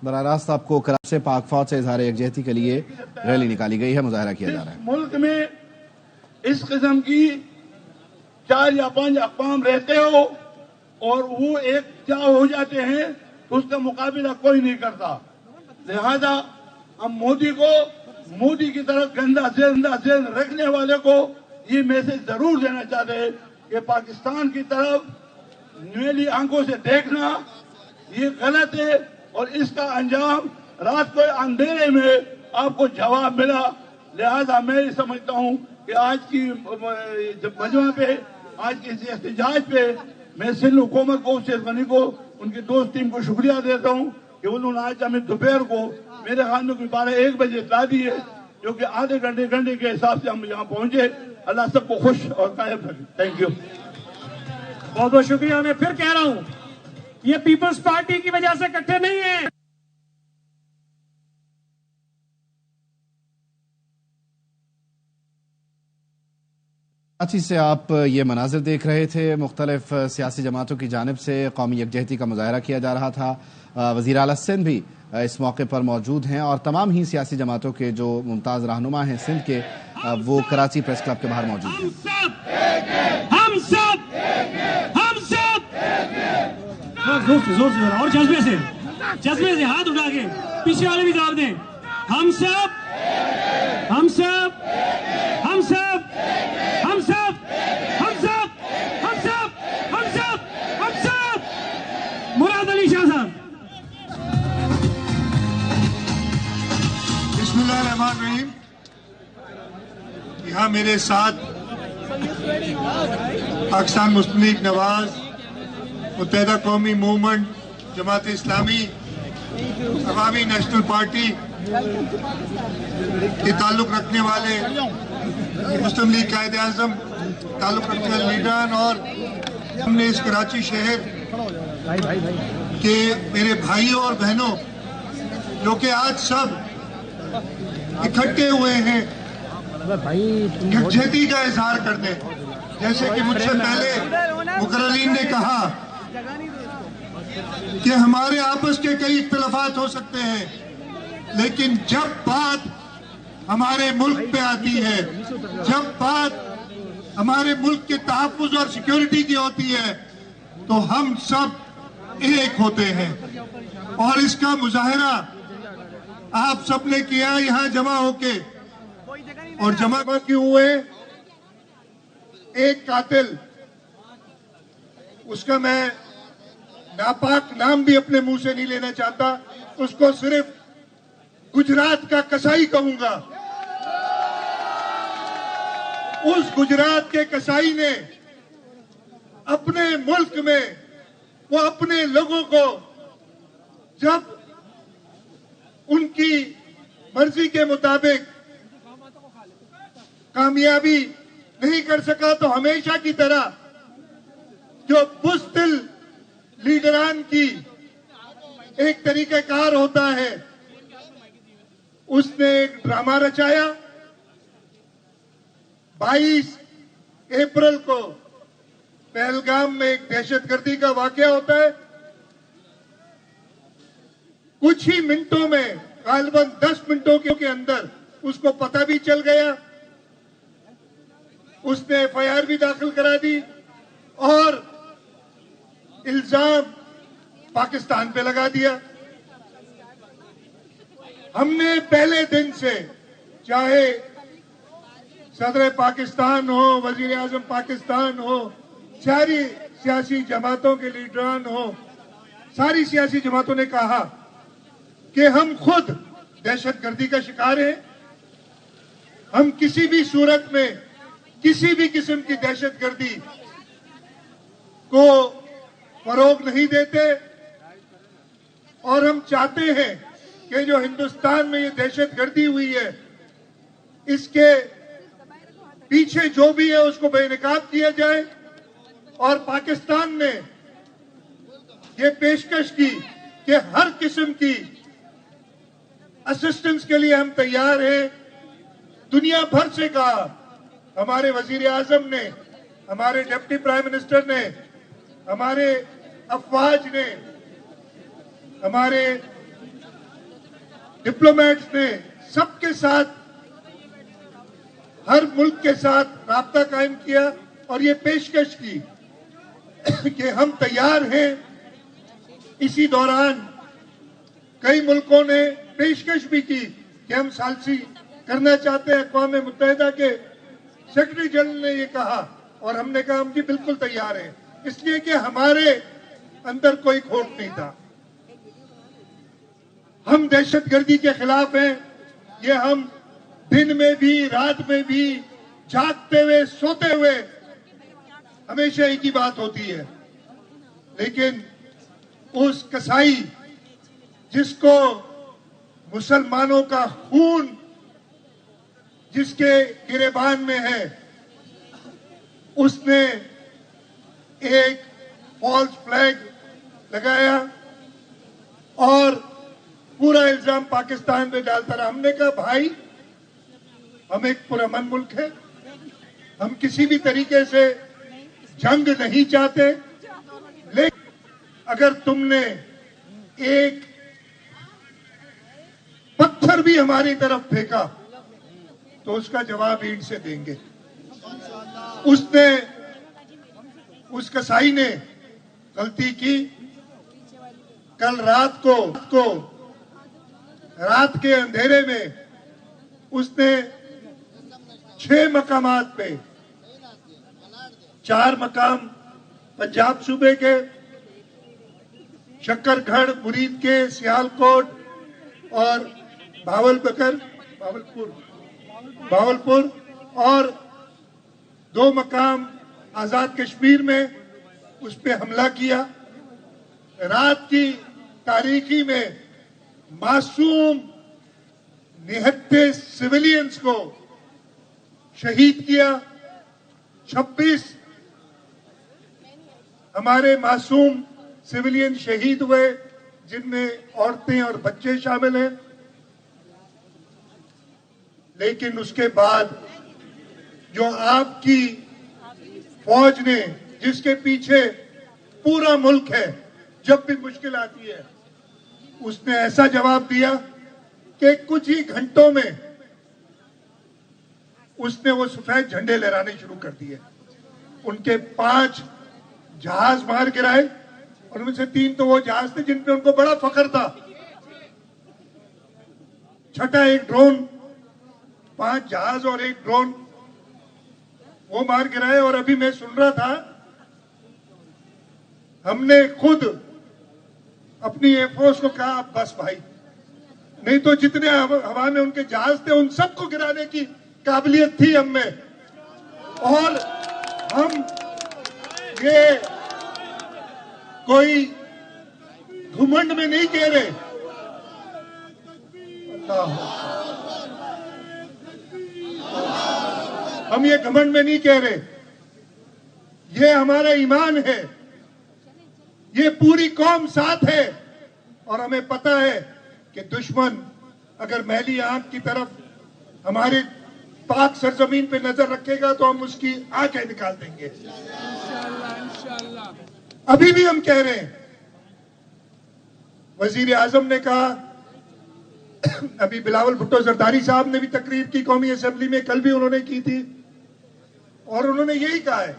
براہ راست آپ کو کراچی سے پاک فوج سے اظہار یکجہتی کے لیے ریلی نکالی گئی ہے، مظاہرہ کیا جا رہا ہے۔ ملک میں اس قسم کی 4 یا 5 اقوام رہتے ہو اور وہ ایک کیا ہو جاتے ہیں، اس کا مقابلہ کوئی نہیں کرتا۔ لہذا ہم مودی کی طرف گندا ذہن رکھنے والے کو یہ میسج ضرور دینا چاہتے ہیں کہ پاکستان کی طرف نیلی آنکھوں سے دیکھنا یہ غلط ہے، اور اس کا انجام رات کو اندھیرے میں آپ کو جواب ملا۔ لہذا میں یہ سمجھتا ہوں کہ آج کی مجمع پہ، آج کے احتجاج پہ میں سندھ حکومت کو، شیخ غنی کو، ان کی دوست ٹیم کو شکریہ دیتا ہوں کہ انہوں نے آج ہمیں دوپہر کو میرے خیال میں 12-1 بجے اطلاع دی ہے، جو کہ آدھے گھنٹے کے حساب سے ہم یہاں پہنچے۔ اللہ سب کو خوش اور قائم رکھے۔ Thank you. بہت بہت شکریہ۔ میں پھر کہہ رہا ہوں، یہ پیپلز پارٹی کی وجہ سے اکٹھے نہیں ہیں۔ کراچی سے آپ یہ مناظر دیکھ رہے تھے، مختلف سیاسی جماعتوں کی جانب سے قومی یکجہتی کا مظاہرہ کیا جا رہا تھا۔ وزیر اعلیٰ سندھ بھی اس موقع پر موجود ہیں، اور تمام ہی سیاسی جماعتوں کے جو ممتاز رہنما ہیں سندھ کے، وہ کراچی پریس کلب کے باہر موجود ہیں۔ ہم سب زور سے اور جذبے سے ہاتھ اٹھا کے پیچھے والے بھی جواب دیں۔ ہم سب مراد علی شاہ صاحب۔ بسم اللہ الرحمن الرحیم۔ یہاں میرے ساتھ پاکستان مسلم لیگ نواز، متحدہ قومی موومنٹ، جماعت اسلامی، عوامی نیشنل پارٹی کے تعلق رکھنے والے، مسلم لیگ قائد اعظم تعلق رکھنے والے لیڈران، اور ہم نے اس کراچی شہر کے میرے بھائیوں اور بہنوں جو کہ آج سب اکٹھے ہوئے ہیں یکجہتی کا اظہار کرنے۔ جیسے کہ مجھ سے پہلے مقررین نے کہا کہ ہمارے آپس کے کئی اختلافات ہو سکتے ہیں، لیکن جب بات ہمارے ملک پہ آتی ہے، جب بات ہمارے ملک کے تحفظ اور سیکیورٹی کی ہوتی ہے، تو ہم سب ایک ہوتے ہیں۔ اور اس کا مظاہرہ آپ سب نے کیا یہاں جمع ہو کے، اور جمع کیوں ہوئے؟ ایک قاتل، اس کا میں ناپاک نام بھی اپنے منہ سے نہیں لینا چاہتا، اس کو صرف گجرات کا کسائی کہوں گا۔ اس گجرات کے کسائی نے اپنے ملک میں وہ اپنے لوگوں کو جب ان کی مرضی کے مطابق کامیابی نہیں کر سکا، تو ہمیشہ کی طرح جو بزدل لیڈران کی ایک طریقہ کار ہوتا ہے، اس نے ایک ڈرامہ رچایا۔ 22 اپریل کو پہلگام میں ایک دہشت گردی کا واقعہ ہوتا ہے۔ کچھ ہی منٹوں میں، غالباً 10 منٹوں کے اندر اس کو پتہ بھی چل گیا، اس نے FIR بھی داخل کرا دی، اور الزام پاکستان پہ لگا دیا۔ ہم نے پہلے دن سے، چاہے صدر پاکستان ہو، وزیر اعظم پاکستان ہو، ساری سیاسی جماعتوں کے لیڈران ہو، ساری سیاسی جماعتوں نے کہا کہ ہم خود دہشت گردی کا شکار ہیں۔ ہم کسی بھی صورت میں کسی بھی قسم کی دہشت گردی کو فروغ نہیں دیتے، اور ہم چاہتے ہیں کہ جو ہندوستان میں یہ دہشت گردی ہوئی ہے، اس کے پیچھے جو بھی ہے اس کو بے نقاب کیا جائے۔ اور پاکستان نے یہ پیشکش کی کہ ہر قسم کی اسسٹنس کے لیے ہم تیار ہیں۔ دنیا بھر سے کہا، ہمارے وزیر اعظم نے، ہمارے ڈپٹی پرائم منسٹر نے، ہمارے افواج نے، ہمارے डिप्लोमेट्स ने सबके साथ, हर मुल्क के साथ राब्ता कायम किया और ये पेशकश की कि हम तैयार हैं। इसी दौरान कई मुल्कों ने पेशकश भी की कि हम सालसी करना चाहते हैं। अक़वाम मुत्तहिदा के सेक्रेटरी जनरल ने ये कहा और हमने कहा हम जी बिल्कुल तैयार हैं, इसलिए कि हमारे अंदर कोई खोट नहीं था। हम दहशतगर्दी के खिलाफ हैं। ये हम दिन में भी रात में भी जागते हुए सोते हुए हमेशा एक ही बात होती है, लेकिन उस कसाई जिसको मुसलमानों का खून जिसके गिरेबान में है, उसने एक फॉल्स फ्लैग लगाया और पूरा इल्जाम पाकिस्तान पे डालता रहा। हमने कहा भाई, हम एक पुरअमन मुल्क है, हम किसी भी तरीके से जंग नहीं चाहते, लेकिन अगर तुमने एक पत्थर भी हमारी तरफ फेंका तो उसका जवाब ईंट से देंगे। उस कसाई ने गलती की। कल रात के अंधेरे में उसने 6 मकामात पे, 4 मकाम पंजाब सूबे के, शक्करगढ़ मुरीद के, सियालकोट और भावलपुर और 2 मकाम आजाद कश्मीर में उस पे हमला किया। रात की तारीकी में मासूम निहत्थे सिविलियंस को शहीद किया। 26 हमारे मासूम सिविलियन शहीद हुए, जिनमें औरतें और बच्चे शामिल हैं। लेकिन उसके बाद जो आपकी फौज ने, जिसके पीछे पूरा मुल्क है, जब भी मुश्किल आती है, उसने ऐसा जवाब दिया कि कुछ ही घंटों में उसने वो सफेद झंडे लहराने शुरू कर दिए। उनके 5 जहाज मार गिराए और उनमें से 3 तो वो जहाज थे जिन पे उनको बड़ा फख्र था। 6ठा एक ड्रोन, 5 जहाज और 1 ड्रोन वो मार गिराए। और अभी मैं सुन रहा था, हमने खुद अपनी एयरफोर्स को कहा अब बस भाई, नहीं तो जितने हवा में उनके जहाज थे उन सबको गिराने की काबिलियत थी हम में। और हम ये कोई घुमंड में नहीं कह रहे, हम ये घमंड में नहीं कह रहे, ये हमारा ईमान है, ये पूरी कौम साथ है। और हमें पता है कि दुश्मन अगर मैली आंख की तरफ हमारे पाक सरजमीन पे नजर रखेगा तो हम उसकी आंखें निकाल देंगे। अभी भी हम कह रहे हैं, वजीर आजम ने कहा, अभी बिलावल भुट्टो जरदारी साहब ने भी तकरीर की कौमी असेंबली में, कल भी उन्होंने की थी, और उन्होंने यही कहा है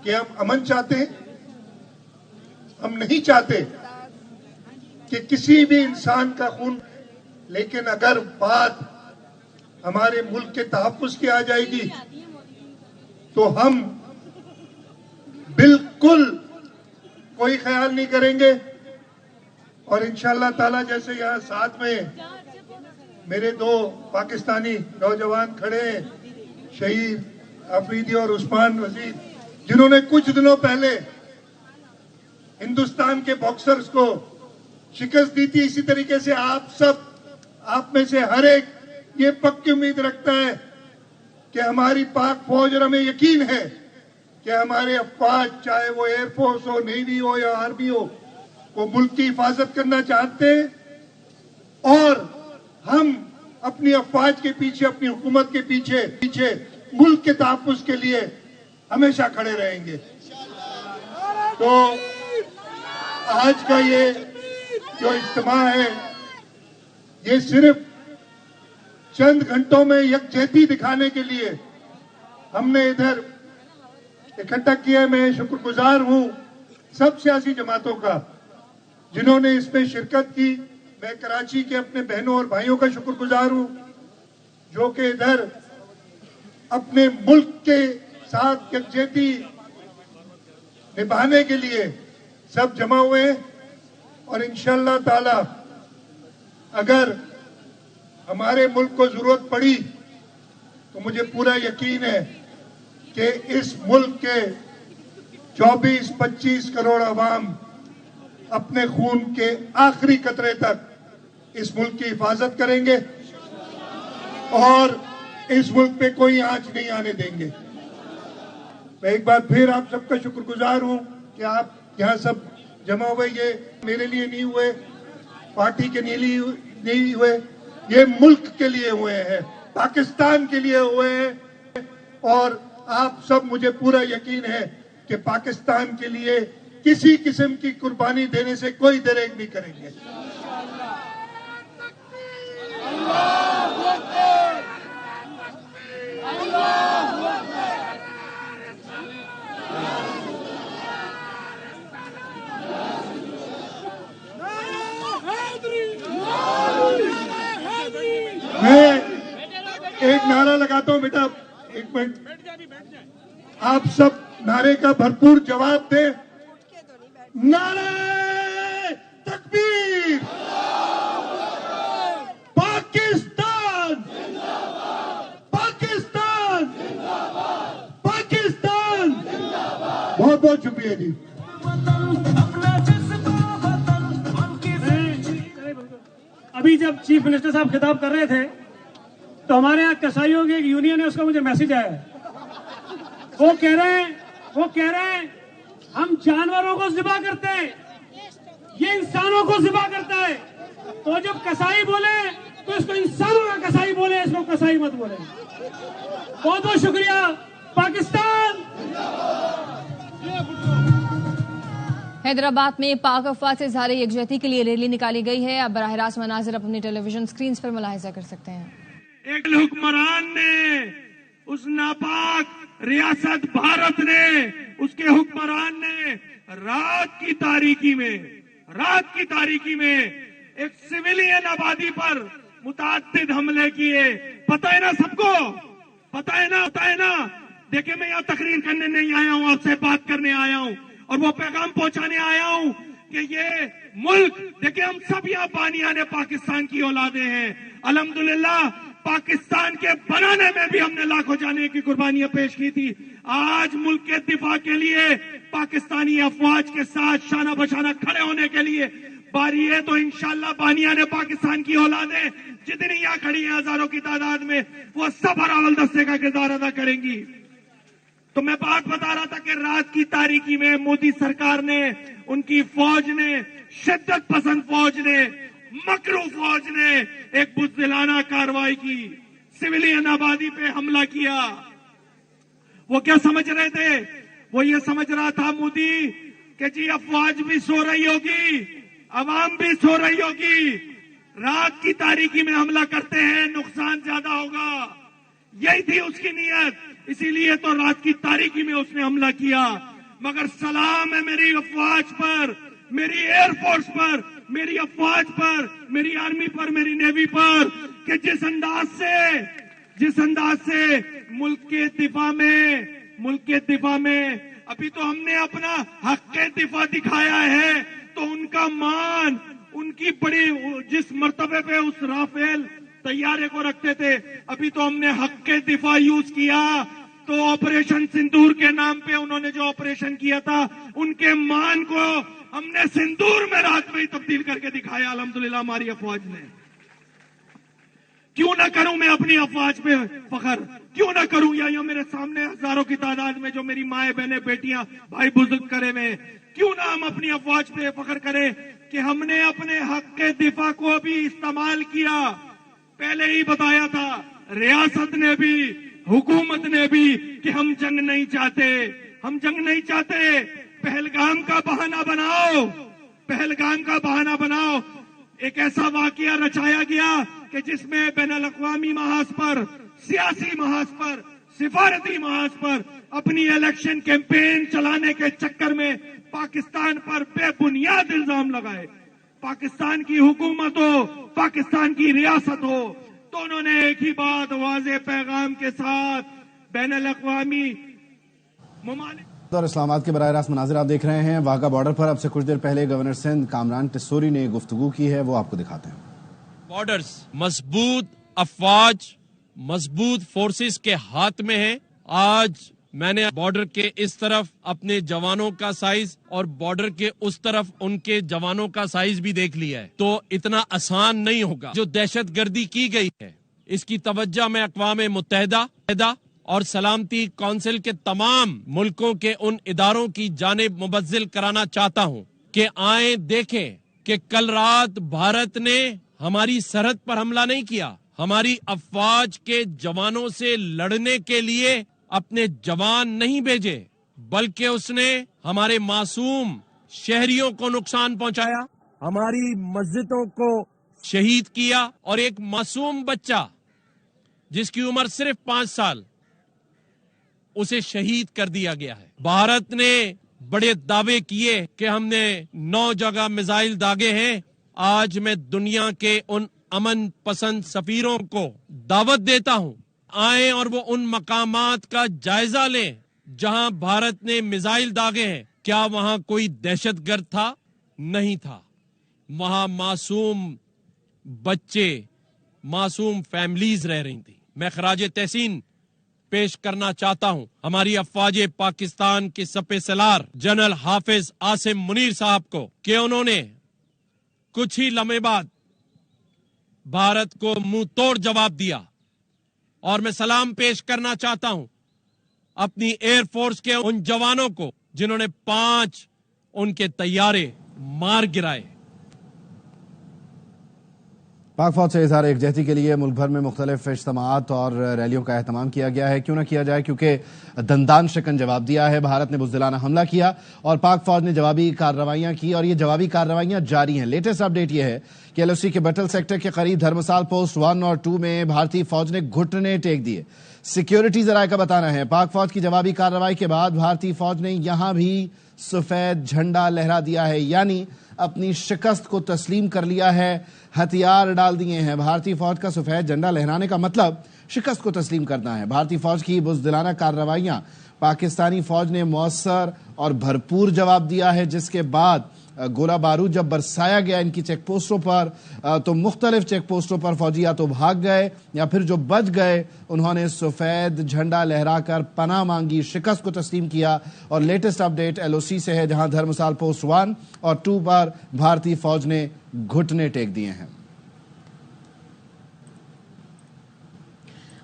कि हम अमन चाहते हैं। हम नहीं चाहते कि किसी भी इंसान का खून, लेकिन अगर बात हमारे मुल्क के तहफ्फुज़ की आ जाएगी तो हम बिल्कुल कोई ख्याल नहीं करेंगे। और इंशाअल्लाह ताला, जैसे यहाँ साथ में मेरे 2 पाकिस्तानी नौजवान खड़े हैं, शहीद अफरीदी और उस्मान वजीर, जिन्होंने कुछ दिनों पहले हिंदुस्तान के बॉक्सर्स को शिकस्त दी थी। इसी तरीके से आप में से हर एक ये पक्की उम्मीद रखता है कि हमारी पाक फौज, और हमें यकीन है कि हमारे अफवाज, चाहे वो एयरफोर्स हो, नेवी हो या आर्मी हो, वो मुल्क की हिफाजत करना चाहते हैं। और हम अपनी अफवाज के पीछे, अपनी हुकूमत के पीछे मुल्क के तहफ्फुज़ के लिए हमेशा खड़े रहेंगे। तो आज का ये जो इज्तिमा है, ये सिर्फ चंद घंटों में यकजहती दिखाने के लिए हमने इधर इकट्ठा किया। मैं शुक्रगुजार हूं सब सियासी जमातों का जिन्होंने इसमें शिरकत की। मैं कराची के अपने बहनों और भाइयों का शुक्रगुजार हूं जो कि इधर अपने मुल्क के साथ यकजहती निभाने के लिए सब जमा हुए हैं। और इंशाअल्लाह ताला अगर हमारे मुल्क को जरूरत पड़ी तो मुझे पूरा यकीन है कि इस मुल्क के 24-25 करोड़ अवाम अपने खून के आखिरी कतरे तक इस मुल्क की हिफाजत करेंगे और इस मुल्क पे कोई आंच नहीं आने देंगे। मैं एक बार फिर आप सबका शुक्रगुजार हूं कि आप यहाँ सब जमा हुए। ये मेरे लिए नहीं हुए, पार्टी के लिए नहीं हुए, ये मुल्क के लिए हुए हैं, पाकिस्तान के लिए हुए हैं। और आप सब, मुझे पूरा यकीन है कि पाकिस्तान के लिए किसी किस्म की कुर्बानी देने से कोई दरेक नहीं करेंगे। मैं एक नारा लगाता हूं बेटा, एक मिनट, आप सब नारे का भरपूर जवाब दें। नारे तकबीर, पाकिस्तान, पाकिस्तान, पाकिस्तान। बहुत बहुत शुक्रिया जी। अभी जब चीफ मिनिस्टर साहब खिताब कर रहे थे तो हमारे यहाँ कसाईयों की एक यूनियन है, उसका मुझे मैसेज आया है। वो कह रहे हैं हम जानवरों को ज़िबा करते हैं, ये इंसानों को ज़िबा करता है। तो जब कसाई बोले तो इसको इंसानों का कसाई बोले, इसको कसाई मत बोले। बहुत बहुत शुक्रिया। पाकिस्तान। हैदराबाद में पाक अफवाज से इज़हार यकजहती के लिए रैली निकाली गई है। अब बराह रास्त मनाजिर अपनी टेलीविजन स्क्रीन पर मुलाहिजा कर सकते हैं। एक हुक्मरान ने, उस नापाक रियासत भारत ने, उसके हुक्मरान ने रात की तारीकी में एक सिविलियन आबादी पर मुतअद्दिद हमले किए। पता है ना सबको, पता है ना। देखिए, मैं यहाँ तकरीर करने नहीं आया हूँ, आपसे बात करने आया हूँ और वो पैगाम पहुंचाने आया हूं कि ये मुल्क, देखिए हम सब यहाँ बानियाने पाकिस्तान की औलादे हैं। अल्हम्दुलिल्लाह पाकिस्तान के बनाने में भी हमने लाखों जाने की कुर्बानियां पेश की थी। आज मुल्क के दिफा के लिए पाकिस्तानी अफवाज के साथ शाना बशाना खड़े होने के लिए बारी है। तो इंशाअल्लाह बानियाने पाकिस्तान की औलादे जितनी यहाँ खड़ी है हजारों की तादाद में, वो सब हरावल दस्ते का किरदार अदा करेंगी। तो मैं बात बता रहा था कि रात की तारीकी में मोदी सरकार ने, उनकी फौज ने, शिद्दत पसंद फौज ने, मकरू फौज ने एक बुज़दिलाना कार्रवाई की, सिविलियन आबादी पे हमला किया। वो क्या समझ रहे थे? वो ये समझ रहा था मोदी कि जी अफवाज भी सो रही होगी, अवाम भी सो रही होगी, रात की तारीकी में हमला करते हैं, नुकसान ज्यादा होगा। यही थी उसकी नीयत, इसीलिए तो रात की तारीकी में उसने हमला किया। मगर सलाम है मेरी अफवाज पर, मेरी एयरफोर्स पर, मेरी अफवाज पर, मेरी आर्मी पर, मेरी नेवी पर कि जिस अंदाज से मुल्क के दिफा में अभी तो हमने अपना हक के दिफा दिखाया है। तो उनका मान, उनकी बड़ी, जिस मर्तबे पे उस राफेल तैयारे को रखते थे, अभी तो हमने हक के दिफा यूज किया। तो ऑपरेशन सिंदूर के नाम पे उन्होंने जो ऑपरेशन किया था, उनके मान को हमने सिंदूर में रात में ही तब्दील करके दिखाया अल्हम्दुलिल्लाह हमारी अफवाज ने। क्यों ना करूं मैं अपनी अफवाज पे फखर, क्यों ना करूं? या मेरे सामने हजारों की तादाद में जो मेरी माए बहने बेटियां भाई बुजुर्ग करे में, क्यों ना हम अपनी अफवाज पे फखर करें कि हमने अपने हक के दिफा को भी इस्तेमाल किया। पहले ही बताया था रियासत ने भी, हुकूमत ने भी कि हम जंग नहीं चाहते, हम जंग नहीं चाहते। पहलगाम का बहाना बनाओ, पहलगाम का बहाना बनाओ। ایک ایسا واقعہ رچایا گیا کہ جس میں بین الاقوامی محاذ پر, سیاسی محاذ پر, سفارتی محاذ پر اپنی الیکشن کیمپین چلانے کے چکر میں پاکستان پر بے بنیاد الزام لگائے. پاکستان کی حکومت ہو, پاکستان کی ریاست ہو, دونوں نے ایک ہی بات واضح پیغام کے ساتھ بین الاقوامی ممالک اور اسلام آباد کے براہ راست مناظر آپ دیکھ رہے ہیں. واگا بارڈر پر اب سے کچھ دیر پہلے گورنر سندھ کامران ٹسوری نے گفتگو کی ہے, وہ آپ کو دکھاتے ہیں. بارڈرز مضبوط افواج, مضبوط فورسز کے ہاتھ میں ہیں. آج میں نے بارڈر کے اس طرف اپنے جوانوں کا سائز اور بارڈر کے اس طرف ان کے جوانوں کا سائز بھی دیکھ لیا ہے. تو اتنا آسان نہیں ہوگا. جو دہشت گردی کی گئی ہے اس کی توجہ میں اقوام متحدہ اور سلامتی کونسل کے تمام ملکوں کے ان اداروں کی جانب مبذل کرانا چاہتا ہوں کہ آئیں دیکھیں کہ کل رات بھارت نے ہماری سرحد پر حملہ نہیں کیا. ہماری افواج کے جوانوں سے لڑنے کے لیے اپنے جوان نہیں بھیجے, بلکہ اس نے ہمارے معصوم شہریوں کو نقصان پہنچایا, ہماری مسجدوں کو شہید کیا, اور ایک معصوم بچہ جس کی عمر صرف 5 سال اسے شہید کر دیا گیا ہے. بھارت نے بڑے دعوے کیے کہ ہم نے 9 جگہ میزائل داغے ہیں. آج میں دنیا کے ان امن پسند سفیروں کو دعوت دیتا ہوں, آئیں اور وہ ان مقامات کا جائزہ لیں جہاں بھارت نے میزائل داغے ہیں. کیا وہاں کوئی دہشت گرد تھا؟ نہیں تھا. وہاں معصوم بچے, معصوم فیملیز رہ رہی تھی. میں خراج تحسین پیش کرنا چاہتا ہوں ہماری افواج پاکستان کے سپہ سالار جنرل حافظ عاصم منیر صاحب کو کہ انہوں نے کچھ ہی لمحے بعد بھارت کو منہ توڑ جواب دیا. اور میں سلام پیش کرنا چاہتا ہوں اپنی ایئر فورس کے ان جوانوں کو جنہوں نے 5 ان کے طیارے مار گرائے. پاک فوج سے اظہار یکجہتی کے لیے ملک بھر میں مختلف اجتماعات اور ریلیوں کا اہتمام کیا گیا ہے. کیوں نہ کیا جائے, کیونکہ دندان شکن جواب دیا ہے. بھارت نے بزدلانہ حملہ کیا اور پاک فوج نے جوابی کارروائیاں کی, اور یہ جوابی کارروائیاں جاری ہیں. لیٹسٹ اپڈیٹ یہ ہے کہ ایل او سی کے بٹل سیکٹر کے قریب دھرمسال پوسٹ 1 اور 2 میں بھارتی فوج نے گھٹنے ٹیک دیے. سیکیورٹی ذرائع کا بتانا ہے پاک فوج کی جوابی کارروائی کے بعد بھارتی فوج نے یہاں بھی سفید جھنڈا لہرا دیا ہے, یعنی اپنی شکست کو تسلیم کر لیا ہے, ہتھیار ڈال دیے ہیں. بھارتی فوج کا سفید جھنڈا لہرانے کا مطلب شکست کو تسلیم کرنا ہے. بھارتی فوج کی بزدلانہ کارروائیاں پاکستانی فوج نے مؤثر اور بھرپور جواب دیا ہے, جس کے بعد گولہ بارود جب برسایا گیا ان کی چیک پوسٹوں پر تو مختلف چیک پوسٹوں پر فوجی یا تو بھاگ گئے یا پھر جو بچ گئے انہوں نے سفید جھنڈا لہرا کر پناہ مانگی, شکست کو تسلیم کیا. اور لیٹسٹ اپڈیٹ ایل او سی سے ہے جہاں دھرمسال پوسٹ 1 اور 2 پر بھارتی فوج نے گھٹنے ٹیک دیے ہیں.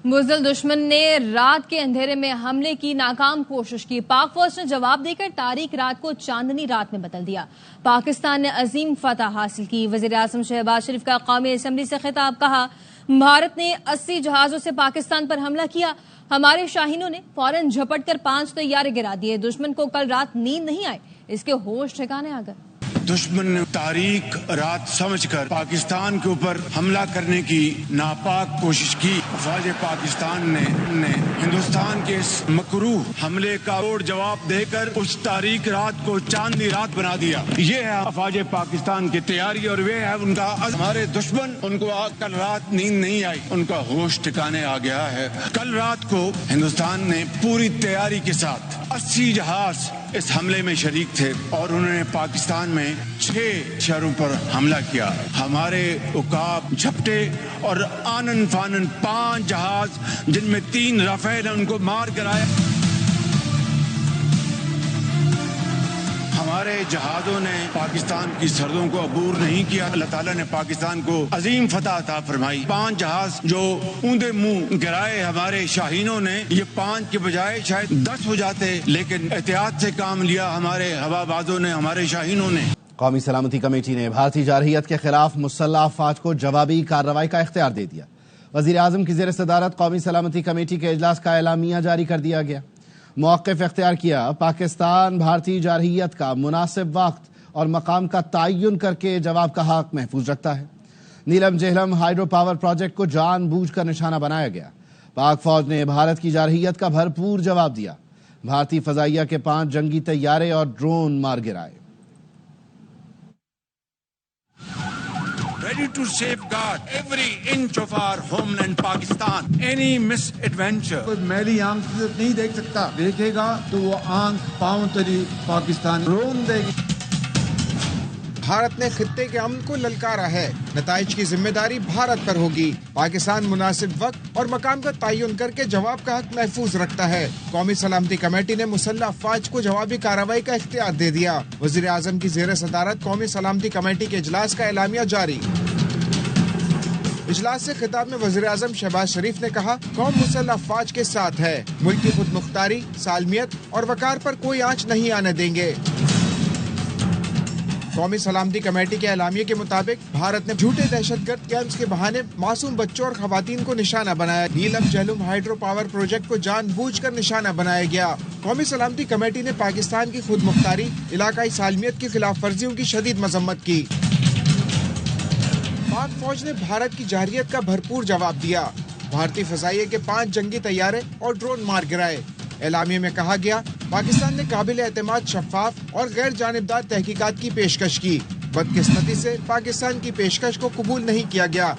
بزدل دشمن نے رات کے اندھیرے میں حملے کی ناکام کوشش کی. پاک فوج نے جواب دے کر تاریک رات کو چاندنی رات میں بدل دیا. پاکستان نے عظیم فتح حاصل کی. وزیر اعظم شہباز شریف کا قومی اسمبلی سے خطاب, کہا بھارت نے 80 جہازوں سے پاکستان پر حملہ کیا. ہمارے شاہینوں نے فوراً جھپٹ کر 5 طیارے گرا دیے. دشمن کو کل رات نیند نہیں آئی, اس کے ہوش ٹھکانے آ گئے. دشمن نے تاریک رات سمجھ کر پاکستان کے اوپر حملہ کرنے کی ناپاک کوشش کی. افواج پاکستان نے ہندوستان کے اس مکروہ حملے کا توڑ جواب دے کر اس تاریک رات کو چاندنی رات بنا دیا. یہ ہے افواج پاکستان کی تیاری اور وہ ہے ان کا. ہمارے دشمن ان کو کل رات نیند نہیں آئی, ان کا ہوش ٹھکانے آ گیا ہے. کل رات کو ہندوستان نے پوری تیاری کے ساتھ 80 جہاز اس حملے میں شریک تھے اور انہوں نے پاکستان میں 6 شہروں پر حملہ کیا. ہمارے عقاب جھپٹے اور آنن فانن 5 جہاز جن میں 3 رافیل ہیں ان کو مار گرایا. ہمارے جہازوں نے پاکستان کی سرحدوں کو عبور نہیں کیا. اللہ تعالیٰ نے پاکستان کو عظیم فتح عطا فرمائی. 5 جہاز جو اوندے منہ گرائے ہمارے شاہینوں نے, یہ 5 کے بجائے شاید 10 ہو جاتے, لیکن احتیاط سے کام لیا ہمارے ہوا بازوں نے, ہمارے شاہینوں نے. قومی سلامتی کمیٹی نے بھارتی جارحیت کے خلاف مسلح افواج کو جوابی کارروائی کا اختیار دے دیا. وزیر اعظم کی زیر صدارت قومی سلامتی کمیٹی کے اجلاس کا اعلامیہ جاری کر دیا گیا. موقف اختیار کیا. پاکستان بھارتی جارحیت کا مناسب وقت اور مقام کا تعین کر کے جواب کا حق محفوظ رکھتا ہے۔ نیلم جہلم ہائیڈرو پاور پروجیکٹ کو جان بوجھ کر نشانہ بنایا گیا۔ پاک فوج نے بھارت کی جارحیت کا بھرپور جواب دیا۔ بھارتی فضائیہ کے 5 جنگی طیارے اور ڈرون مار گرائے۔ Ready to safeguard every inch of our homeland Pakistan. Any misadventure. کوئی میلی آنکھ سے نہیں دیکھ سکتا، دیکھے گا تو وہ آنکھ پاؤں تری پاکستان رون دے گی۔ بھارت نے خطے کے امن کو للکارا ہے، نتائج کی ذمہ داری بھارت پر ہوگی۔ پاکستان مناسب وقت اور مقام کا تعین کر کے جواب کا حق محفوظ رکھتا ہے۔ قومی سلامتی کمیٹی نے مسلح افواج کو جوابی کارروائی کا اختیار دے دیا۔ وزیر اعظم کی زیر صدارت قومی سلامتی کمیٹی کے اجلاس کا اعلامیہ جاری۔ اجلاس سے خطاب میں وزیر اعظم شہباز شریف نے کہا، قوم مسلح افواج کے ساتھ ہے، ملک کی خود مختاری، سالمیت اور وقار پر کوئی آنچ نہیں آنے دیں گے۔ قومی سلامتی کمیٹی کے اعلامیے کے مطابق بھارت نے جھوٹے دہشت گرد کیمپس کے بہانے معصوم بچوں اور خواتین کو نشانہ بنایا۔ نیلم جہلم ہائیڈرو پاور پروجیکٹ کو جان بوجھ کر نشانہ بنایا گیا۔ قومی سلامتی کمیٹی نے پاکستان کی خود مختاری، علاقائی سالمیت کی خلاف ورزیوں کی شدید مذمت کی۔ پاک فوج نے بھارت کی جارحیت کا بھرپور جواب دیا۔ بھارتی فضائیہ کے 5 جنگی طیارے اور ڈرون مار گرائے۔ اعلامیے میں کہا گیا، پاکستان نے قابل اعتماد، شفاف اور غیر جانبدار تحقیقات کی پیشکش کی۔ بدقسمتی سے پاکستان کی پیشکش کو قبول نہیں کیا گیا۔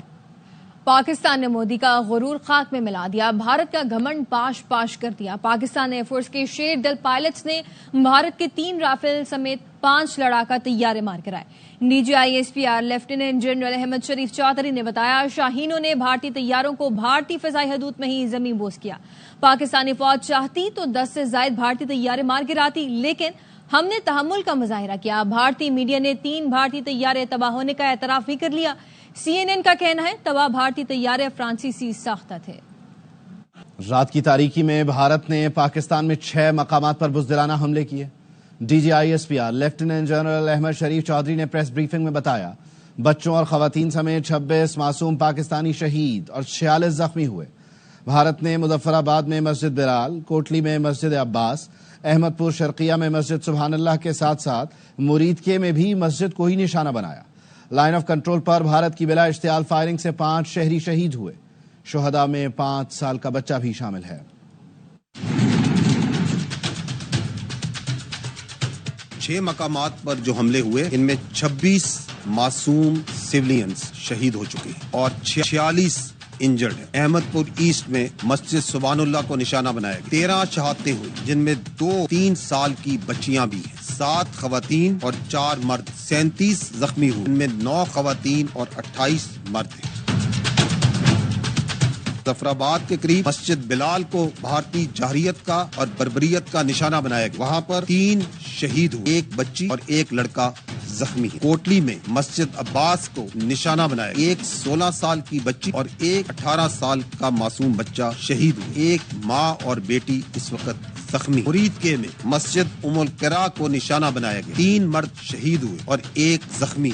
پاکستان نے مودی کا غرور خاک میں ملا دیا، بھارت کا گھمنڈ پاش پاش کر دیا۔ پاکستان ایئر فورس کے شیر دل پائلٹس نے بھارت کے 3 رافیل سمیت 5 لڑاکا طیارے مار کرائے۔ DGISPR لیفٹیننٹ جنرل احمد شریف چودھری نے بتایا، شاہینوں نے بھارتی طیاروں کو بھارتی فضائی حدود میں ہی زمین بوس کیا۔ پاکستانی فوج چاہتی تو 10 سے زائد بھارتی طیارے مار گراتی، لیکن ہم نے تحمل کا مظاہرہ کیا۔ بھارتی میڈیا نے 3 بھارتی طیارے تباہ ہونے کا اعتراف بھی کر لیا۔ CNN کا کہنا ہے تباہ بھارتی طیارے فرانسیسی ساختہ تھے۔ رات کی تاریکی میں بھارت نے پاکستان میں 6 مقامات پر بزدلانہ حملے کیے۔ DGISPR لیفٹیننٹ جنرل احمد شریف چودھری نے پریس بریفنگ میں بتایا، بچوں اور خواتین سمیت 26 معصوم پاکستانی شہید اور 46 زخمی ہوئے۔ بھارت نے مظفر آباد میں مسجد بلال، کوٹلی میں مسجد عباس، احمد پور شرقیہ میں مسجد سبحان اللہ کے ساتھ ساتھ مریدکے میں بھی مسجد کو ہی نشانہ بنایا۔ لائن آف کنٹرول پر بھارت کی بلا اشتعال فائرنگ سے 5 شہری شہید ہوئے۔ شہداء میں 5 سال کا بچہ بھی شامل ہے۔ 6 مقامات پر جو حملے ہوئے، ان میں 26 معصوم سیولینز شہید ہو چکے ہیں اور 46 انجرڈ ہیں۔ احمد پور ایسٹ میں مسجد سبحان اللہ کو نشانہ بنایا گیا۔ 13 شہادتیں ہوئی، جن میں 2-3 سال کی بچیاں بھی ہیں، 7 خواتین اور 4 مرد۔ 37 زخمی ہوئے، ان میں 9 خواتین اور 28 مرد ہیں۔ مظفر آباد کے قریب مسجد بلال کو بھارتی جارحیت کا اور بربریت کا نشانہ بنایا گیا، وہاں پر 3 شہید ہوئے، 1 بچی اور 1 لڑکا زخمی ہے۔ کوٹلی میں مسجد عباس کو نشانہ بنایا، 1 16 سال کی بچی اور 1 18 سال کا معصوم بچہ شہید ہوئے، 1 ماں اور بیٹی اس وقت زخمی۔ مریدکے میں مسجد ام القرا کو نشانہ بنایا گیا، 3 مرد شہید ہوئے اور 1 زخمی۔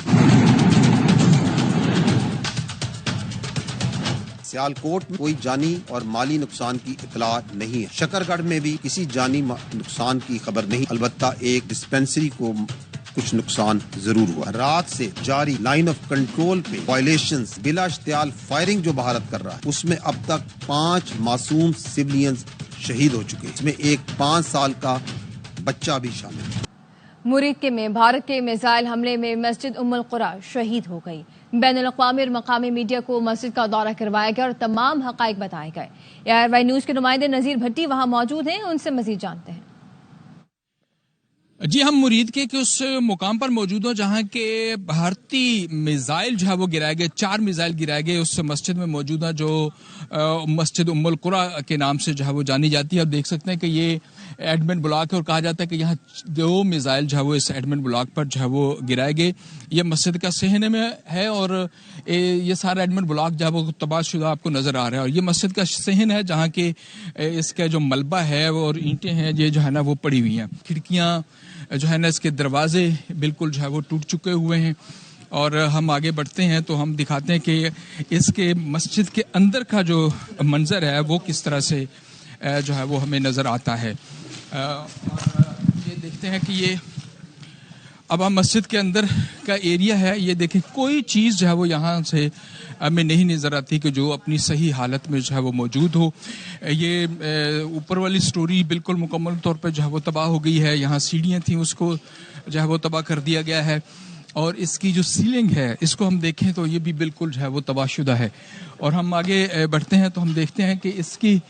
سیالکوٹ میں کوئی جانی اور مالی نقصان کی اطلاع نہیں ہے۔ شکر گڑھ میں بھی کسی جانی نقصان کی خبر نہیں، البتہ ایک ڈسپینسری کو کچھ نقصان ضرور ہوا۔ رات سے جاری لائن آف کنٹرول پہ وائلیشنز، بلا اشتعال فائرنگ جو بھارت کر رہا ہے، اس میں اب تک 5 معصوم سیولینز شہید ہو چکے ہیں، اس میں ایک 5 سال کا بچہ بھی شامل ہے۔ مریدکے میں بھارت کے میزائل حملے میں مسجد ام القرا شہید ہو گئی۔ بین الاقوامی اور مقامی میڈیا کو مسجد کا دورہ کروایا گیا اور تمام حقائق بتائے گئے۔ ARY نیوز کے نمائندے نذیر بھٹی وہاں موجود ہیں، ان سے مزید جانتے ہیں۔ جی، ہم مریدکے کے اس مقام پر موجود ہوں جہاں کے بھارتی میزائل جو ہے وہ گرائے گئے، 4 میزائل گرائے گئے اس مسجد میں موجود ہے جو مسجد ام القرا کے نام سے جو ہے وہ جانی جاتی ہے۔ آپ دیکھ سکتے ہیں کہ یہ ایڈمن بلاک ہے اور کہا جاتا ہے کہ یہاں 2 میزائل جو ہے وہ اس ایڈمن بلاک پر جو ہے وہ گرائے گئے۔ یہ مسجد کا صحن میں ہے اور یہ سارا ایڈمن بلاک جو ہے وہ تباہ شدہ آپ کو نظر آ رہا ہے، اور یہ مسجد کا صحن ہے جہاں کے اس کا جو ملبہ ہے اور اینٹیں ہیں یہ جو ہے نا وہ پڑی ہوئی ہیں، کھڑکیاں جو ہے نا اس کے دروازے بالکل جو ہے وہ ٹوٹ چکے ہوئے ہیں۔ اور ہم آگے بڑھتے ہیں تو ہم دکھاتے ہیں کہ اس کے مسجد کے اندر کا جو منظر ہے وہ کس طرح سے جو ہے وہ ہمیں نظر آتا ہے۔ یہ دیکھتے ہیں کہ یہ अब हम मस्जिद के अंदर का एरिया है, ये देखें कोई चीज़ जो है वो यहाँ से हमें नहीं नज़र आती कि जो अपनी सही हालत में जो है वो मौजूद हो। ये ऊपर वाली स्टोरी बिल्कुल मुकम्मल तौर पर जो है वो तबाह हो गई है। यहाँ सीढ़ियाँ थी उसको जो है वो तबाह कर दिया गया है, और इसकी जो सीलिंग है इसको हम देखें तो ये भी बिल्कुल जो है वो तबाहशुदा है। और हम आगे बढ़ते हैं तो हम देखते हैं कि इसकी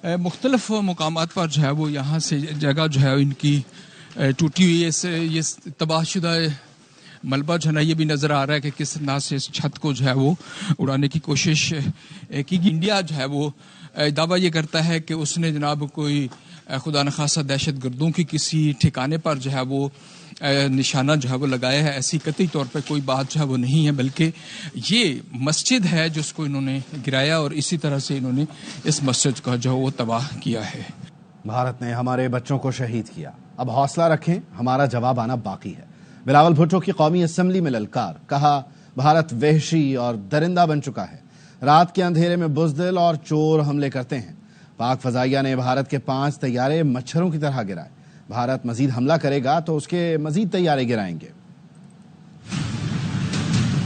मुख्तलिफ मकामात पर जो है वो यहाँ से जगह जो है इनकी टूटी हुई है। ये तबाहशुदा मलबा जो है ना, ये भी नज़र आ रहा है कि किस तरह से इस छत को जो है वो उड़ाने की कोशिश की। इंडिया जो है वो दावा ये करता है कि उसने जनाब कोई खुदा न खासा दहशत गर्दों की किसी ठिकाने पर जो है वो निशाना जो है वो लगाया है। ऐसी कतई तौर पर कोई बात जो है वो नहीं है, बल्कि ये मस्जिद है जिसको इन्होंने गिराया और इसी तरह से इन्होंने इस मस्जिद का जो है वो तबाह किया है। भारत ने हमारे बच्चों को शहीद किया, अब हौसला रखें, हमारा जवाब आना बाकी है। बिलावल भुट्टो की कौमी असम्बली में ललकार, कहा भारत वहशी और दरिंदा बन चुका है। रात के अंधेरे में बुज़दिल और चोर हमले करते हैं। पाक फजाइया ने भारत के 5 तैयारे मच्छरों की तरह गिराए। भारत मजीद हमला करेगा तो उसके मजीद तैयारे गिराएंगे।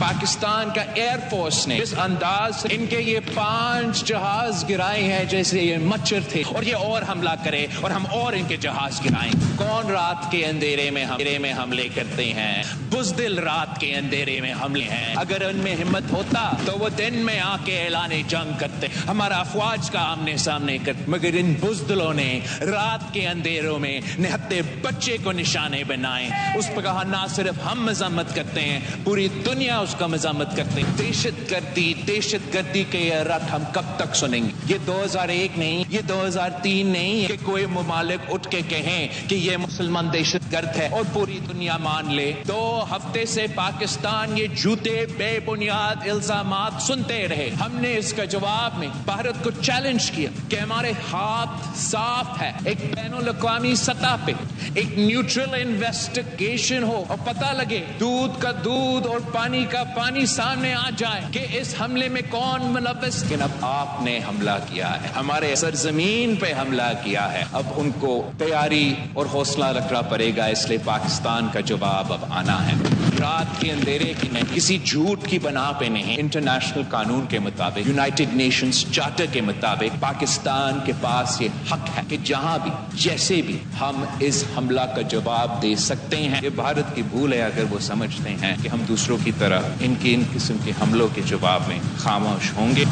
पाकिस्तान का एयरफोर्स ने इस अंदाज से इनके ये 5 जहाज गिराए हैं जैसे ये मच्छर थे, और ये और हमला करे और हम और इनके जहाज गिराएं। कौन रात के अंधेरे में हमले करते हैं? बुज़दिल रात के अंधेरे में हमले हैं। अगर उनमें हिम्मत होता तो वो दिन में आके ऐलाने जंग करते, हमारा अफवाज का आमने सामने करते, मगर इन बुज़दिलों ने रात के अंधेरों में निहत्ते बच्चे को निशाने बनाए। उस पर कहा ना सिर्फ हम मजम्मत करते हैं, पूरी दुनिया उसका मजम्मत करते हैं। दहशत गर्दी के ये रट हम कब तक सुनेंगे? ये 2001 नहीं, ये 2003 नहीं कि कोई मुमालिक उठ के कहें कि ये मुसलमान दहशत गर्द है और पूरी दुनिया मान ले। 2 हफ्ते से पाकिस्तान ये झूठे बेबुनियाद इल्जामात सुनते रहे। हमने इसका जवाब में भारत को चैलेंज किया कि हमारे हाथ साफ है, एक बैनुल-अक़वामी सतह पे एक न्यूट्रल इन्वेस्टिगेशन हो और पता लगे, दूध का दूध और पानी का पानी सामने आ जाए कि इस हमले में कौन मुलव्वस। लेकिन अब आपने हमला किया है, हमारे सरजमीन पे हमला किया है। अब उनको तैयारी और हौसला रखना पड़ेगा, इसलिए पाकिस्तान का जवाब अब आना है। रात के अंधेरे की नहीं, किसी झूठ की बना पे नहीं, इंटरनेशनल कानून के मुताबिक, यूनाइटेड नेशंस चार्टर के मुताबिक पाकिस्तान के पास ये हक है कि जहां भी जैसे भी हम इस हमला का जवाब दे सकते हैं। ये भारत की भूल है अगर वो समझते हैं कि हम दूसरों की तरह इन किस्म के हमलों के जवाब में खामोश होंगे।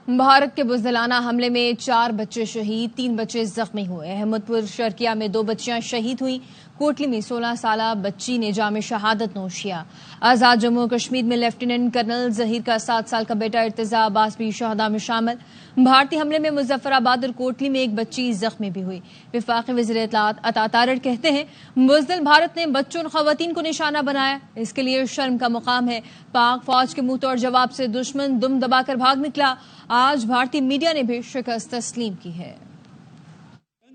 भारत के बुज़दिलाना हमले में 4 बच्चे शहीद, 3 बच्चे जख्मी हुए। अहमदपुर शर्किया में 2 बच्चियां शहीद हुई। कोटली में 16 साला बच्ची ने जाम शहादत नोश किया। आजाद जम्मू कश्मीर में लेफ्टिनेंट कर्नल जहीर का 7 साल का बेटा इर्तिजा अब्बास भी शहदा में शामिल। भारतीय हमले में मुजफ्फराबाद और कोटली में एक बच्ची जख्मी भी हुई। वफाकी वज़ीर इत्तलात अता तारड़ कहते हैं, बुज़दिल भारत ने बच्चों और खवातीन को निशाना बनाया, इसके लिए शर्म का मुकाम है। पाक फौज के मुंह तोड़ जवाब से दुश्मन दुम दबाकर भाग निकला। आज भारतीय मीडिया ने भी शिकस्त तस्लीम की है।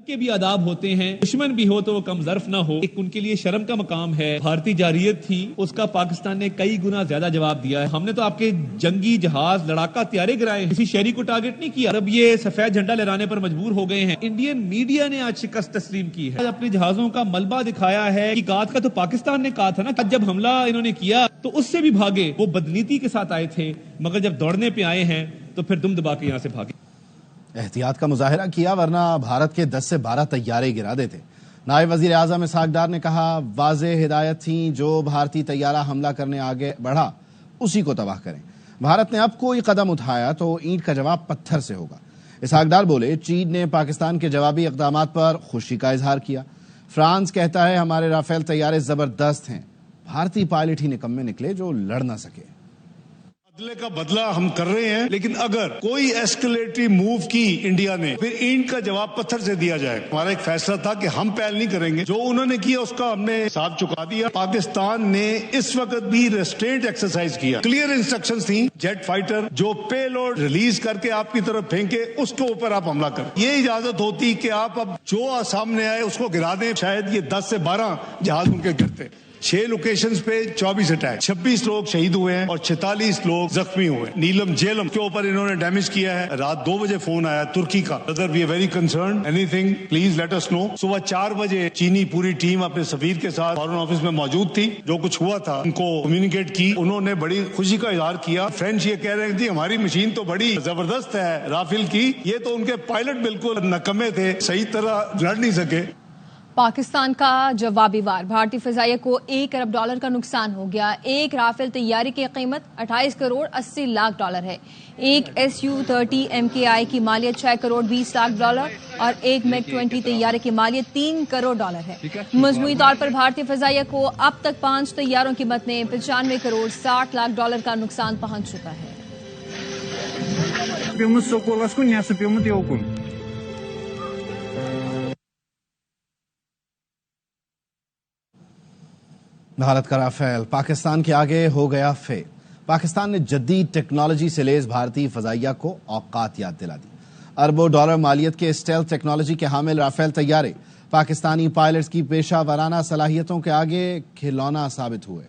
के भी आदाब होते हैं, दुश्मन भी हो तो वो कम ज़र्फ ना हो, एक उनके लिए शर्म का मकाम है। भारतीय जारियत थी, उसका पाकिस्तान ने कई गुना ज्यादा जवाब दिया है। हमने तो आपके जंगी जहाज लड़ाका तैयारे गिराए, किसी शहरी को टारगेट नहीं किया। अब ये सफेद झंडा लहराने पर मजबूर हो गए हैं। इंडियन मीडिया ने आज शिकस्त तस्लीम की है, अपने जहाजों का मलबा दिखाया है कि गात का तो पाकिस्तान ने कहा था ना, जब हमला इन्होंने किया तो उससे भी भागे, वो बदनीति के साथ आए थे, मगर जब दौड़ने पे आए हैं तो फिर दुम दबा के यहाँ से भागे। एहतियात का मुजाहिरा किया, वरना भारत के 10 से 12 तैयारे गिरा देते। नायब वजीर आजम इसहाक डार ने कहा, वाज़ेह हिदायत थी, जो भारतीय तैयारा हमला करने आगे बढ़ा उसी को तबाह करें। भारत ने अब कोई कदम उठाया तो ईंट का जवाब पत्थर से होगा। इसहाक डार बोले, चीन ने पाकिस्तान के जवाबी इक़दामात पर खुशी का इजहार किया। फ्रांस कहता है, हमारे राफेल तैयारे जबरदस्त हैं, भारतीय पायलट ही निकम्मे निकले जो लड़ ना सके। बदले का बदला हम कर रहे हैं, लेकिन अगर कोई एस्केलेटरी मूव की इंडिया ने, फिर ईंट का जवाब पत्थर से दिया जाए। हमारा एक फैसला था कि हम पहल नहीं करेंगे, जो उन्होंने किया उसका हमने साथ चुका दिया। पाकिस्तान ने इस वक्त भी रेस्ट्रेंट एक्सरसाइज किया, क्लियर इंस्ट्रक्शंस थी, जेट फाइटर जो पेलोड रिलीज करके आपकी तरफ फेंके उसके ऊपर आप हमला करें। ये इजाजत होती कि आप अब जो सामने आए उसको गिरा दें। शायद ये 10 से 12 जहाज उनके गिरते। 6 लोकेशंस पे 24 अटैक, 26 लोग शहीद हुए हैं और 46 लोग जख्मी हुए। नीलम जेलम के ऊपर इन्होंने डैमेज किया है। रात 2 बजे फोन आया तुर्की का, brother we are very concern, anything please let us know. सुबह 4 बजे चीनी पूरी टीम अपने सफीर के साथ फॉरेन ऑफिस में मौजूद थी। जो कुछ हुआ था उनको कम्युनिकेट की, उन्होंने बड़ी खुशी का इजहार किया। फ्रेंच ये कह रहे थे हमारी मशीन तो बड़ी जबरदस्त है राफेल की, ये तो उनके पायलट बिल्कुल नकम्मे थे, सही तरह लड़ नहीं सके। पाकिस्तान का जवाबी वार, भारतीय फिजाइया को $1 अरब का नुकसान हो गया। एक राफेल तैयारी की कीमत 28 करोड़ 80 लाख डॉलर है। एक SU-30 MKI की मालियत 6 करोड़ 20 लाख डॉलर और एक MiG-20 तैयारे की मालियत 3 करोड़ डॉलर है। मजमूई तौर पर भारतीय फिजाइया को अब तक 5 तैयारों की कीमत में 95 करोड़ 60 लाख डॉलर का नुकसान पहुंच चुका है। भारत का राफेल पाकिस्तान के आगे हो गया फेल। पाकिस्तान ने जदीद टेक्नोलॉजी से लेस भारतीय फजाइया को औकात याद दिला दी। अरबों डॉलर मालियत के स्टेल्थ टेक्नोलॉजी के हामिल राफेल तैयारे पाकिस्तानी पायलट्स की पेशा वराना सलाहियतों के आगे खिलौना साबित हुए।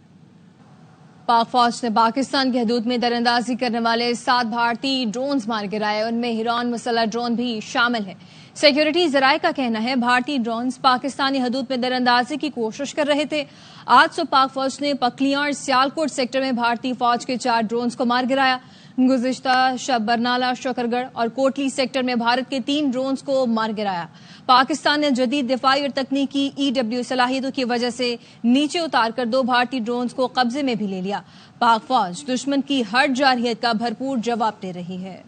पाक फौज ने पाकिस्तान की हदूद में दरअंदाजी करने वाले 7 भारतीय ड्रोन्स मार गिराए, उनमें हिरॉन मुसल्लह ड्रोन भी शामिल है। सिक्योरिटी जराये का कहना है भारतीय ड्रोन्स पाकिस्तानी हदूद में दरअंदाजी की कोशिश कर रहे थे। आज सुबह पाक फौज ने पकलियां और सियालकोट सेक्टर में भारतीय फौज के 4 ड्रोन्स को मार गिराया। गुज़िश्ता शब बरनाला, शकरगढ़ और कोटली सेक्टर में भारत के 3 ड्रोन्स को मार गिराया। पाकिस्तान ने जदीद दिफाई और तकनीकी EW सलाहियतों की वजह से नीचे उतारकर 2 भारतीय ड्रोन्स को कब्जे में भी ले लिया। पाक फौज दुश्मन की हर जारहियत का भरपूर जवाब दे रही है।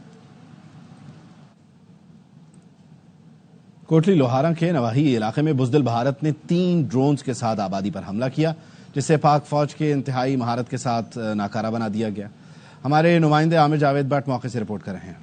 कोटली लोहारा के नवाही इलाके में बुज़दिल भारत ने 3 ड्रोन्स के साथ आबादी पर हमला किया, जिसे पाक फौज के इंतहाई महारत के साथ नाकारा बना दिया गया। हमारे नुमाइंदे आमिर जावेद भट्ट मौके से रिपोर्ट कर रहे हैं।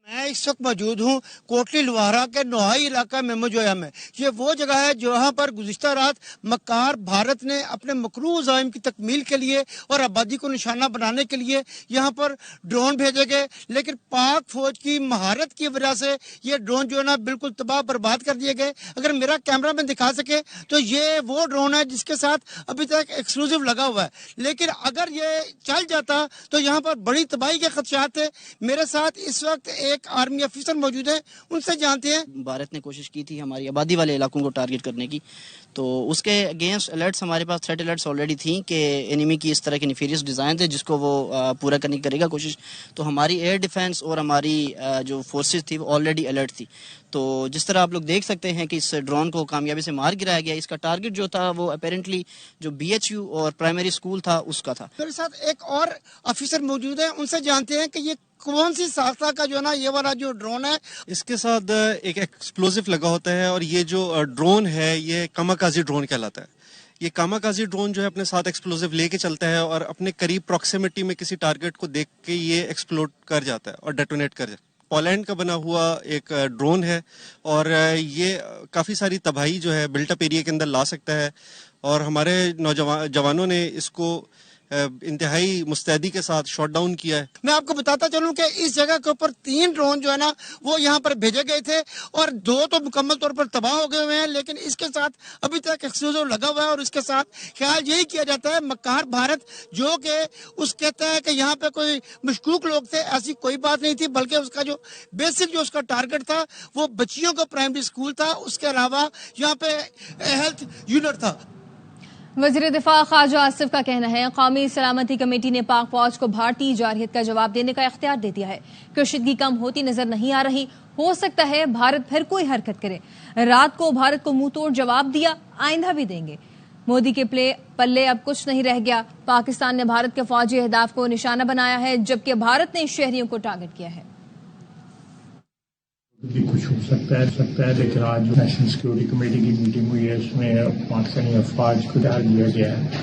मैं इस वक्त मौजूद हूँ कोटली लोहारा के नोहाई इलाका में मौजूद में। ये वो जगह है जहाँ पर गुज़िश्ता रात मक्कार भारत ने अपने मकरू ज़ाइम की तकमील के लिए और आबादी को निशाना बनाने के लिए यहाँ पर ड्रोन भेजे गए, लेकिन पाक फौज की महारत की वजह से ये ड्रोन जो है ना बिल्कुल तबाह बर्बाद कर दिए गए। अगर मेरा कैमरा मैन दिखा सके तो ये वो ड्रोन है जिसके साथ अभी तक एक्सक्लूसिव लगा हुआ है, लेकिन अगर ये चल जाता तो यहाँ पर बड़ी तबाही के खदशात थे। मेरे साथ इस वक्त एक आर्मी अफसर मौजूद है, उनसे जानते हैं। भारत ने कोशिश की थी हमारी आबादी वाले इलाकों को टारगेट करने की, तो उसके अगेंस्ट अलर्ट्स हमारे पास थ्रेट अलर्ट्स ऑलरेडी थी कि एनिमी की इस तरह के निफीरियस डिज़ाइन थे जिसको वो पूरा करने की करेगा कोशिश। तो हमारी एयर डिफेंस और हमारी जो फोर्सेस थी वो ऑलरेडी अलर्ट थी। तो जिस तरह आप लोग देख सकते हैं कि इस ड्रोन को कामयाबी से मार गिराया गया। इसका टारगेट जो था वो अपेरेंटली जो BHU और प्राइमरी स्कूल था उसका था। मेरे साथ एक और अफसर मौजूद है, उनसे जानते हैं कि ये कौन सी साख्ता का जो है ना ये वाला जो ड्रोन है। इसके साथ एक एक्सप्लोजिव लगा होता है और ये जो ड्रोन है ये कामाकाजी ड्रोन कहलाता है। ये कामाकाजी ड्रोन जो है अपने साथ एक्सप्लोजिव लेके चलता है और अपने करीब प्रॉक्सिमिटी में किसी टारगेट को देख के ये एक्सप्लोड कर जाता है और डेटोनेट कर जाता है। पोलैंड का बना हुआ एक ड्रोन है और ये काफ़ी सारी तबाही जो है बिल्टअप एरिया के अंदर ला सकता है और हमारे जवानों ने इसको इंतहाई मुस्तैदी के साथ शॉट डाउन किया है। मैं आपको बताता चलूं कि इस जगह के ऊपर 3 ड्रोन जो है ना वो यहाँ पर भेजे गए थे और 2 तो मुकम्मल तौर पर तबाह हो गए हुए हैं, लेकिन इसके साथ अभी तक एक्सक्लूसिव लगा हुआ है और इसके साथ ख्याल यही किया जाता है मक्कार भारत जो कि उस कहता है कि यहाँ पे कोई मशकूक लोग थे, ऐसी कोई बात नहीं थी, बल्कि उसका जो बेसिक जो उसका टारगेट था वो बच्चियों का प्राइमरी स्कूल था। उसके अलावा यहाँ पे हेल्थ यूनिट था। वज़ीर दिफा ख्वाजा आसिफ का कहना है कौमी सलामती कमेटी ने पाक फौज को भारतीय जारहियत का जवाब देने का इख्तियार दे दिया है। कशीदगी कम होती नजर नहीं आ रही, हो सकता है भारत फिर कोई हरकत करे। रात को भारत को मुंह तोड़ जवाब दिया, आइंदा भी देंगे। मोदी के पल्ले अब कुछ नहीं रह गया। पाकिस्तान ने भारत के फौजी अहदाफ को निशाना बनाया है, जबकि भारत ने शहरियों को टारगेट किया है। कुछ हो सकता है, लेकिन आज जो नेशनल सिक्योरिटी कमेटी की मीटिंग हुई है उसमें पाकिस्तानी अफवाज को डाल दिया गया है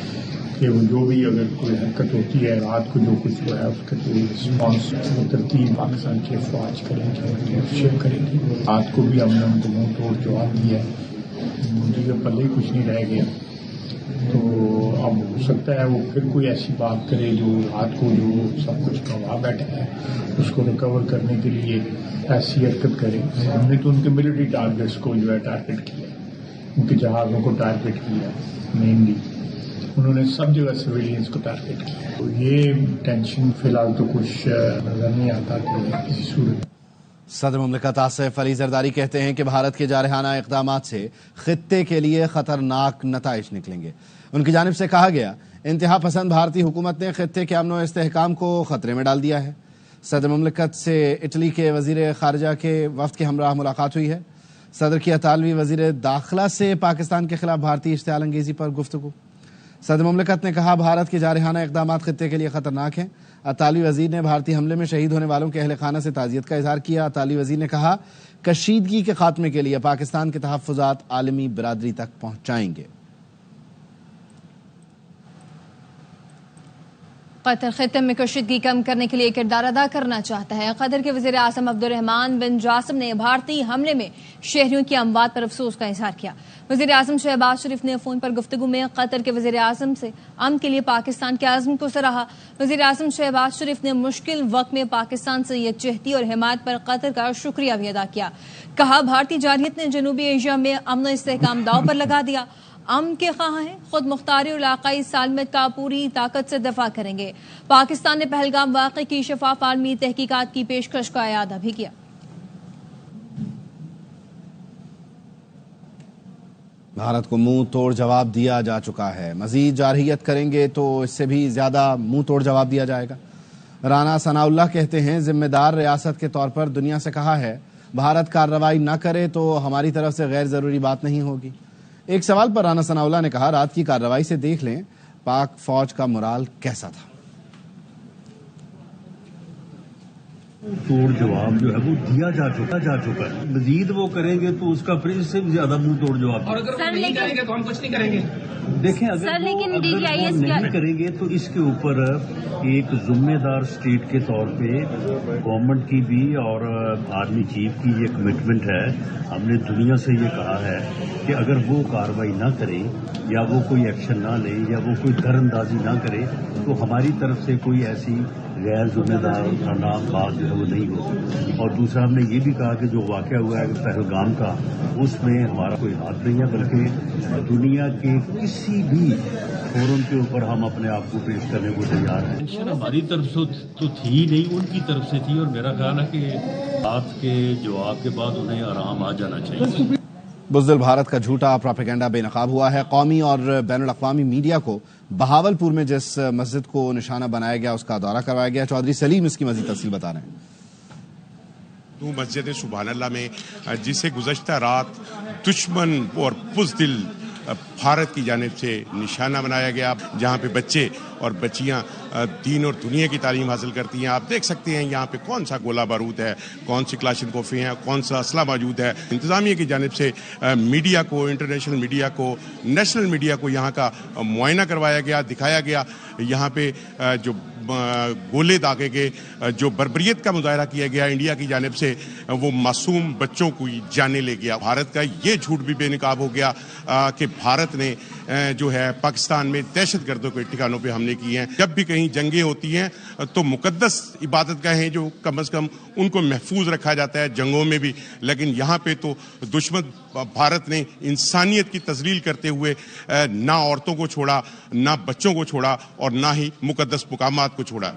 कि वो जो भी अगर कोई हरकत होती है रात को जो कुछ हुआ है उसका कोई रिस्पॉन्स वो तरतीब पाकिस्तान की अफवाज करेंगे, करेंगे। रात को भी हमने उनको मुंह तोड़ जवाब दिया है, मोदी के पल्ले कुछ नहीं रह गया। तो अब हो सकता है वो फिर कोई ऐसी बात करे जो रात को जो सब कुछ गंवा बैठा है उसको रिकवर करने के लिए ऐसी हरकत करे। हमने तो उनके मिलिट्री टारगेट्स को जो है टारगेट किया, उनके जहाज़ों को टारगेट किया मेनली। उन्होंने सब जगह सिविलियंस को टारगेट किया। तो ये टेंशन फिलहाल तो कुछ नजर नहीं आता कि किसी सूरत। सदर मुमलिकत आसिफ अली जरदारी कहते हैं कि भारत के जारहाना इक़दामात से खित्ते के लिए खतरनाक नताइज निकलेंगे। उनकी जानिब से कहा गया, इंतहा पसंद भारतीय हुकूमत ने खित्ते के अमन व इस्तेहकाम को खतरे में डाल दिया है। सदर मुमलिकत से इटली के वजीर खारजा के वफ्द के हमरा मुलाकात हुई है। सदर की अतालवी वजीर दाखिला से पाकिस्तान के खिलाफ भारतीय इश्तियाल अंगेजी पर गुफ्तगू। सदर मुमलिकत ने कहा, भारत के जारहाना इक़दामात खित्ते के लिए खतरनाक हैं। अतालवी वजीर ने भारतीय हमले में शहीद होने वालों के अहले खाना से ताज़ियत का इजहार किया। अतालवी वजीर ने कहा, कशीदगी के खात्मे के लिए पाकिस्तान के तहफ़्फ़ुज़ात आलमी बिरादरी तक पहुँचाएंगे। कतर खित्ते में कशीदगी कम करने के लिए किरदार अदा करना चाहता है। कतर के वज़ीर आज़म अब्दुर्रहमान बिन जासिम ने भारतीय हमले में शहरियों की अमवात पर अफसोस का इजहार किया। वज़ीर आज़म शहबाज शरीफ ने फ़ोन पर गुफ्तगू में कतर के वज़ीर आज़म से अमन के लिए पाकिस्तान के आज़म को सराहा। वज़ीर आज़म शहबाज शरीफ ने मुश्किल वक्त में पाकिस्तान से यकजहती और हिमायत पर कतर का शुक्रिया भी अदा किया। कहा, भारतीय जारहियत ने जनूबी एशिया में अमन इस्तेहकाम दाव पर लगा दिया। अमन के ख़्वाह हैं, खुद मुख्तारी और इलाक़ाई सालमियत का पूरी ताकत से दफा करेंगे। पाकिस्तान ने पहलगाम वाक़े की शफाफ आलमी तहकीकात की पेशकश का इयादा भी किया। भारत को मुंह तोड़ जवाब दिया जा चुका है। मजीद जारहियत करेंगे तो इससे भी ज्यादा मुंह तोड़ जवाब दिया जाएगा। राना सनाउल्लाह कहते हैं, जिम्मेदार रियासत के तौर पर दुनिया से कहा है, भारत कार्रवाई न करे तो हमारी तरफ से गैर जरूरी बात नहीं होगी। एक सवाल पर राना सनाउल्लाह ने कहा, रात की कार्रवाई से देख लें पाक फौज का मोराल कैसा था। तोड़ जवाब जो है वो दिया जा चुका है। मजीद वो करेंगे तो उसका फिर इससे भी ज्यादा मुंह तोड़ जवाब। और अगर नहीं करेंगे तो हम कुछ नहीं करेंगे। देखें, अगर वो नहीं करेंगे तो इसके ऊपर एक जिम्मेदार स्टेट के तौर पे गवर्नमेंट की भी और आर्मी चीफ की ये कमिटमेंट है। हमने दुनिया से ये कहा है कि अगर वो कार्रवाई ना करें या वो कोई एक्शन ना ले या वो कोई दरअंदाजी ना करे तो हमारी तरफ से कोई ऐसी गैर जिम्मेदार बात जो है वो नहीं हो। और दूसरा, हमने ये भी कहा कि जो वाक़या हुआ है पहलगाम का, उसमें हमारा कोई हाथ नहीं है, बल्कि दुनिया के किसी भी फोरम के ऊपर हम अपने आप को पेश करने को तैयार हैं। टेंशन हमारी तरफ से तो थी नहीं, उनकी तरफ से थी। और मेरा ख्याल है कि बात के जवाब के बाद उन्हें आराम आ जाना चाहिए। बुज़दिल भारत का झूठा प्रोपेगेंडा बेनकाब हुआ है। कौमी और बैनुल अक़वामी मीडिया को बहावलपुर में जिस मस्जिद को निशाना बनाया गया उसका दौरा करवाया गया। चौधरी सलीम इसकी मज़ीद तफसील बता रहे हैं। मस्जिद सुबहानल्लाह में जिसे गुज़श्ता रात दुश्मन और बुज़दिल भारत की जानिब से निशाना बनाया गया, जहाँ पे बच्चे और बच्चियाँ दीन और दुनिया की तालीम हासिल करती हैं। आप देख सकते हैं यहाँ पे कौन सा गोला बारूद है, कौन सी क्लाशनकोफी हैं, कौन सा असला मौजूद है। इंतज़ामिया की जानिब से मीडिया को, इंटरनेशनल मीडिया को, नेशनल मीडिया को यहाँ का मुआयना करवाया गया, दिखाया गया। यहाँ पे जो गोले दागे के जो बर्बरियत का मुजाहरा किया गया इंडिया की जानिब से, वो मासूम बच्चों को जाने ले गया। भारत का ये झूठ भी बेनकाब हो गया कि भारत ने जो है पाकिस्तान में दहशतगर्दों के ठिकानों पे हमले किए हैं। जब भी कहीं जंगें होती हैं तो मुकद्दस इबादत गाहें जो कम से कम उनको महफूज रखा जाता है जंगों में भी, लेकिन यहाँ पे तो दुश्मन भारत ने इंसानियत की तजलील करते हुए ना औरतों को छोड़ा, ना बच्चों को छोड़ा और ना ही मुकद्दस मुकामात को छोड़ा।